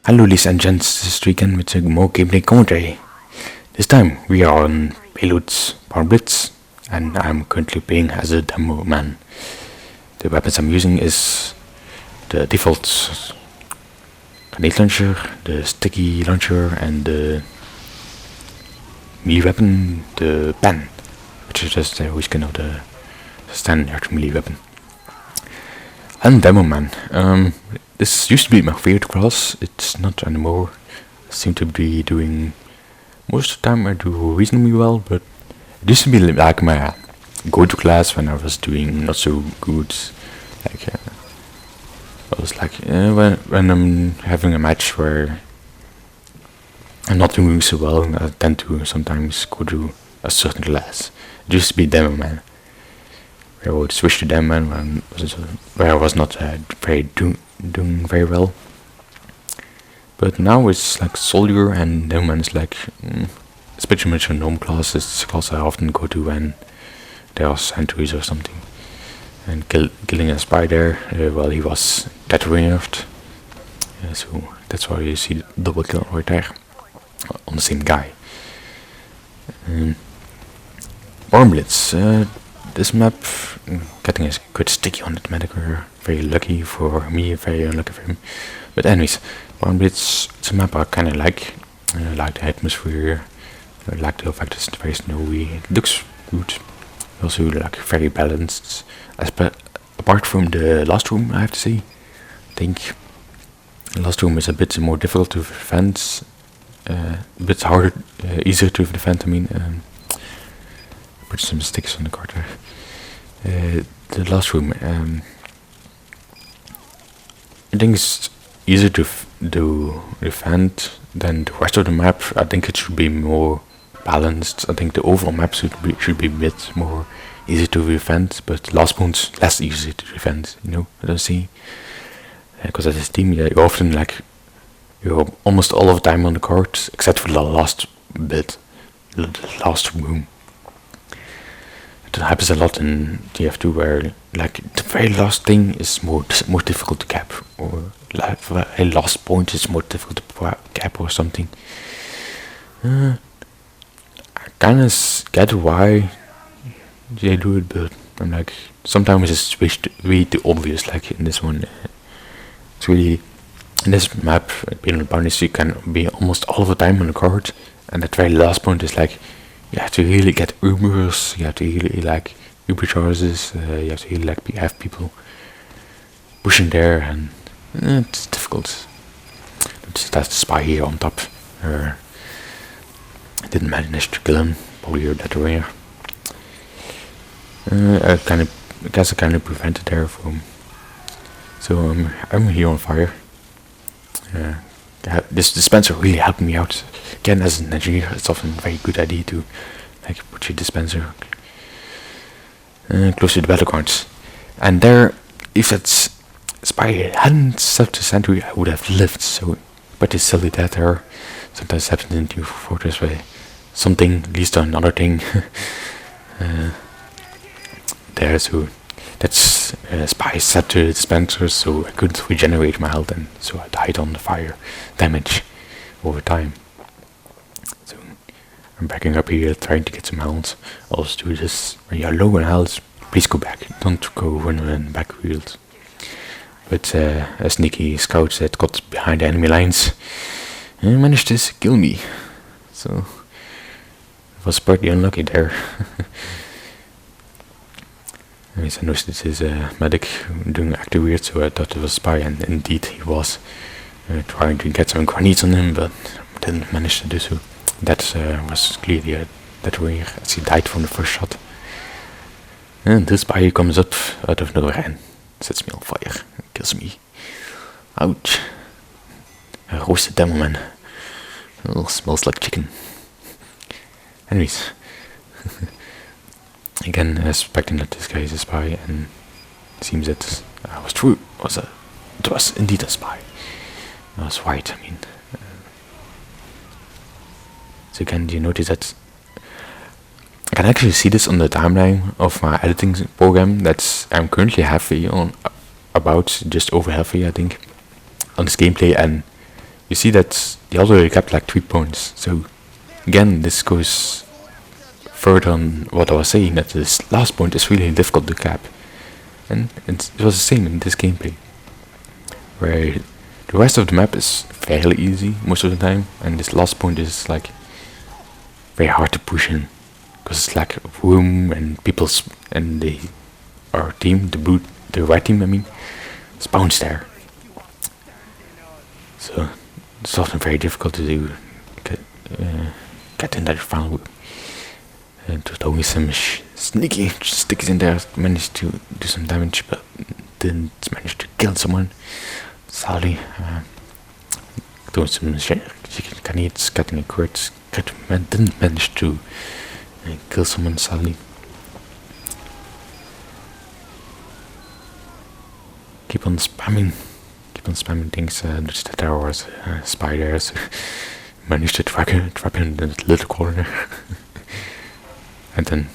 Hello ladies and gents, this is Weekend with a more gameplay commentary. This time we are on payloads Barnblitz, and I'm currently playing as a Demoman. The weapons I'm using is the default grenade launcher, the sticky launcher, and the melee weapon, the pen, which is just a reskin of the standard melee weapon. I'm Demoman. This used to be my favorite class. It's not anymore. I seem to be doing most of the time I do reasonably well, but it used to be like my go-to class when I was doing not so good. Like I was like when I'm having a match where I'm not doing so well, I tend to sometimes go to a certain class. It used to be Demoman. I would switch to Demoman where I was not doing very well. But now it's like Soldier, and Demoman is like it's pretty much a normal class. It's a class I often go to when there are sentries or something. And killing a spider while he was deteriorated. So that's why you see the double kill right there on the same guy. Barnblitz. This map, getting is quite sticky on it. Medical, very lucky for me, very unlucky for him. But anyways, Barnblitz, it's a map I kind of like. I like the atmosphere. I like the fact it's very snowy. It looks good. Also, like very balanced. Apart from the last room, I have to say, I think the last room is a bit more difficult to defend. A bit harder, easier to defend. I mean. Put some sticks on the card there. The last room, I think it's easier to defend than the rest of the map. I think it should be more balanced. I think the overall map should be a bit more easy to defend, but last one's less easy to defend. You know what I see? Because as a team, you often you're almost all of the time on the card, except for the last bit, the last room. It happens a lot in TF2 where the very last thing is more difficult to cap, or the very last point is more difficult to cap or something. I kinda get why they do it, but I'm like, sometimes it's way too obvious. Like in this one, it's really, in this map, being on bounties, you can be almost all of the time on the card, and that very last point is like, you have to really get Ubers, you have to really Uber charges, you have to really have people pushing there, and it's difficult. That's the spy here on top. I didn't manage to kill him, probably heard that earlier. I guess I kind of prevented there from. So I'm here on fire. This dispenser really helped me out. Again, as an engineer, it's often a very good idea to put your dispenser close to the battlegrounds. And there, if that spy hadn't set the sentry, I would have lived. So, but it's silly that there sometimes happens in Team Fortress where something leads to another thing. So that's spy set to the dispenser, so I couldn't regenerate my health, and so I died on the fire damage over time. So I'm backing up here, trying to get some health. Also do this when you're low on health. Please go back. Don't go running backfield. But a sneaky scout that got behind the enemy lines and managed to kill me. So I was pretty unlucky there. Anyways, I noticed this is a medic doing acting weird, so I thought it was a spy, and indeed he was trying to get some grenades on him, but didn't manage to do so. That was clearly that way, as he died from the first shot. And this spy comes up out of nowhere and sets me on fire and kills me. Ouch. A roasted Demoman. Oh, smells like chicken. Anyways. Again, suspecting that this guy is a spy, and it seems that I was true. It was indeed a spy. I was right, I mean. So again, do you notice that I can actually see this on the timeline of my editing program that I'm currently halfway on, about just over halfway, I think. on this gameplay, and you see that the other kept like 3 points. So again, this goes further on what I was saying, that this last point is really difficult to cap. And it was the same in this gameplay, where the rest of the map is fairly easy most of the time, and this last point is like very hard to push in, because it's like room and and our team, the right team, I mean, spawns there. So it's often very difficult to do, get in that final room. And there's always some sneaky stickies in there, managed to do some damage, but didn't manage to kill someone. Sadly, doing some chicken hits, getting a crit, didn't manage to kill someone, sadly. Keep on spamming things. There was a spider, so managed to trap him in the little corner. And then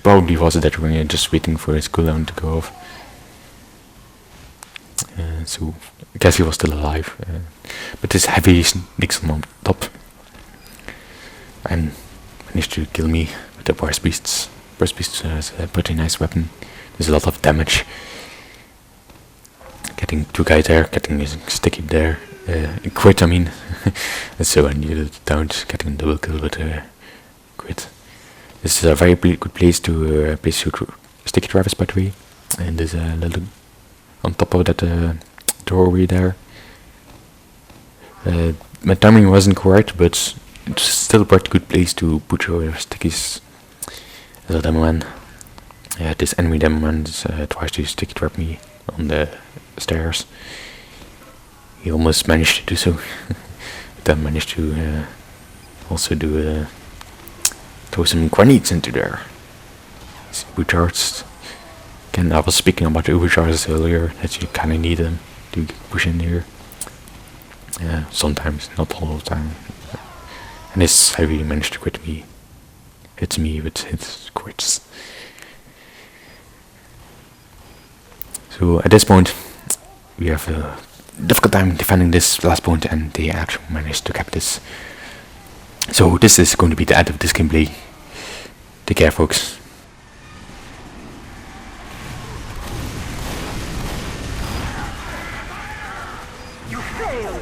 probably was that ring, just waiting for his cooldown to go off. So I guess he was still alive. But this heavy sneaks on top and managed to kill me with the Burst Beasts. Burst Beasts is a pretty nice weapon. There's a lot of damage. Getting 2 guys there, getting his sticky there, crit, I mean. So I needed down, getting a double kill with a crit. This is a very good place to place your sticky drivers, by the way. And there's a little on top of that doorway there. My timing wasn't correct, but it's still a pretty good place to put your stickies as a Demoman. This enemy Demoman tries to sticky trap me on the stairs. He almost managed to do so. But then managed to also do throw some grenades into there. Supercharged. Again, I was speaking about the overcharges earlier, that you kinda need them to push in here. Sometimes, not all the time. And this heavy managed to hit me with his crits. So at this point, we have a difficult time defending this last point, and they actually managed to cap this. So this is going to be the end of this gameplay. Take care, folks. You failed!